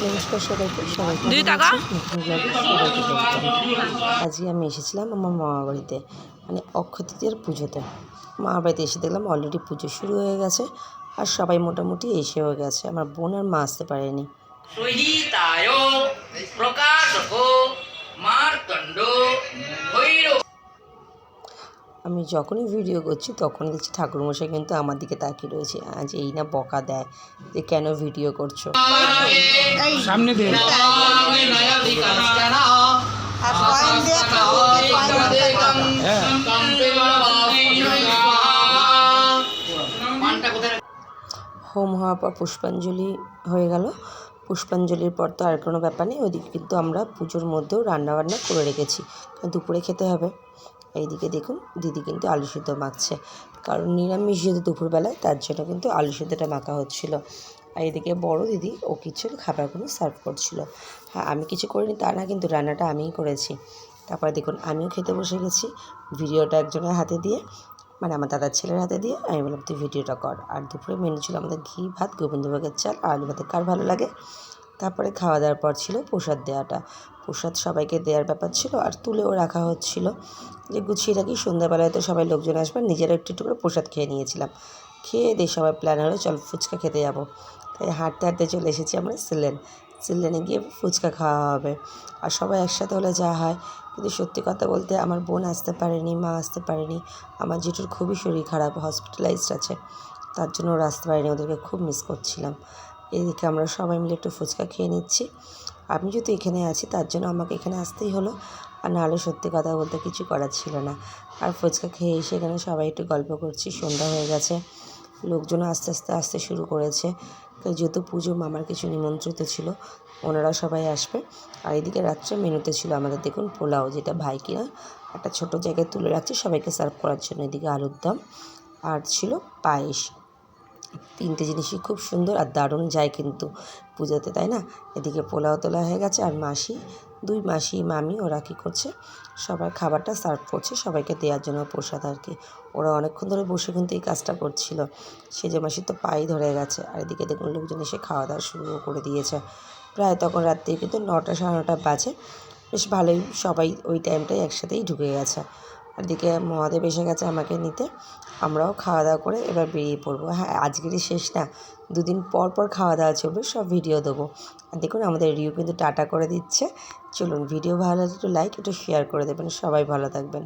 নমস্কার সবাইকে, সবাইকে নতুন ব্লগে সবাইকে ওয়েলকাম। আজকে আমি এসেছিলাম আমার মামার বাড়িতে, মানে অক্ষয় তৃতীয়ার পুজোতে। মামার বাড়িতে এসে দেখলাম অলরেডি পুজো শুরু হয়ে গেছে, আর সবাই মোটামুটি এসেও গেছে। আমার বোন আর মা আসতে পারেনি। আমি যখনই ভিডিও করছি তখনই দেখছি ঠাকুরমশাই কিন্তু আমার দিকে তাকিয়ে রয়েছে। আজ এই না বকা দেয় যে কেন ভিডিও করছো। সামনে দিয়ে হোম হওয়ার পর পুষ্পাঞ্জলি হয়ে গেল। পুষ্পাঞ্জলির পর তো আর কোনো ব্যাপার নেই। ওইদিকে কিন্তু আমরা পুজোর মধ্যেও রান্নাবান্না করে রেখেছি, কারণ দুপুরে খেতে হবে। এইদিকে দেখুন দিদি কিন্তু আলু সিদ্ধ মাখছে, কারণ নিরামিষ যেহেতু দুপুরবেলায়, তার জন্য কিন্তু আলু সিদ্ধটা মাখা হচ্ছিলো। আর এদিকে বড় দিদি ও কিছু খাবারগুলো সার্ভ করছিল। হ্যাঁ, আমি কিছু করিনি তা না, কিন্তু রান্নাটা আমিই করেছি। তারপরে দেখুন আমিও খেতে বসে গেছি, ভিডিওটা একজনের হাতে দিয়ে, মানে আমার দাদার ছেলের হাতে দিয়ে। আমি বললাম তুই ভিডিওটা কর। আর দুপুরে মেনু ছিল আমাদের ঘি ভাত, গোবিন্দভোগের চাল, আর আলু ভাতে কার ভালো লাগে। তারপরে খাওয়া দাওয়ার পর ছিল প্রসাদ দেওয়াটা। প্রসাদ সবাইকে দেওয়ার ব্যাপার ছিল, আর তুলেও রাখা হচ্ছিল যে গুছিয়ে রাখি, সন্ধ্যাবেলায় তো সবাই লোকজন আসবে। নিজেরা একটু একটু করে প্রসাদ খেয়ে নিয়েছিলাম। খেয়ে দিয়ে সবাই প্ল্যান হলো চল ফুচকা খেতে যাবো। তাই হাঁটতে হাঁটতে চলে এসেছি আমরা সিলেনে গিয়ে ফুচকা খাওয়া হবে। আর সবাই একসাথে হলে যা হয়। কিন্তু সত্যি কথা বলতে আমার বোন আসতে পারেনি, মা আসতে পারেনি। আমার জেঠুর খুবই শরীর খারাপ, হসপিটালাইজড আছে, তার জন্য ওরা আসতে পারেনি। ওদেরকে খুব মিস করছিলাম। এদিকে আমরা সবাই মিলে একটু ফুচকা খেয়ে নিচ্ছি। আমি যেহেতু এখানে আছি তার জন্য আমাকে এখানে আসতেই হলো, আর নাহলে সত্যি কথা বলতে কিছু করার ছিল না। আর ফুচকা খেয়ে এসে এখানে সবাই একটু গল্প করছি। সন্ধ্যা হয়ে গেছে, লোকজন আস্তে আস্তে আসতে শুরু করেছে। যেহেতু পুজো মামার কিছু নিমন্ত্রিত ছিল, ওনারা সবাই আসবে। আর এদিকে রাত্রে মেনুতে ছিল আমাদের দেখুন পোলাও, যেটা ভাই কিনা একটা ছোটো জায়গায় তুলে রাখছে সবাইকে সার্ভ করার জন্য। এদিকে আলুর দম, আর ছিল পায়েস। তিনটে জিনিসই খুব সুন্দর আর দারুণ যায় কিন্তু পুজোতে, তাই না? এদিকে পোলাও তোলা হয়ে গেছে, আর দুই মাসি মামি ওরা কী করছে, সবার খাবারটা সার্ভ করছে সবাইকে দেওয়ার জন্য, প্রসাদ আর কি। ওরা অনেকক্ষণ ধরে বসে কিন্তু এই কাজটা করছিল। সেজে মাসি তো পাই ধরে গেছে। আর এদিকে দেখুন লোকজন এসে খাওয়া দাওয়া শুরু করে দিয়েছে। প্রায় তখন রাত্রি কিন্তু 9টা সাড়ে 9টা বাজে। বেশ ভালোই সবাই ওই টাইমটাই একসাথেই ঢুকে গেছে। আর এদিকে মহাদেব এসে গেছে আমাকে নিতে। আমরাও খাওয়া দাওয়া করে এবার বেরিয়ে পড়বো। হ্যাঁ, আজকেরই শেষ না, দুদিন পর পর খাওয়া দাওয়া চলবে, সব ভিডিও দেবো। আর দেখুন আমাদের রিউ কিন্তু টাটা করে দিচ্ছে। চলুন, ভিডিও ভালো লাগলে একটু লাইক, একটু শেয়ার করে দেবেন। সবাই ভালো থাকবেন।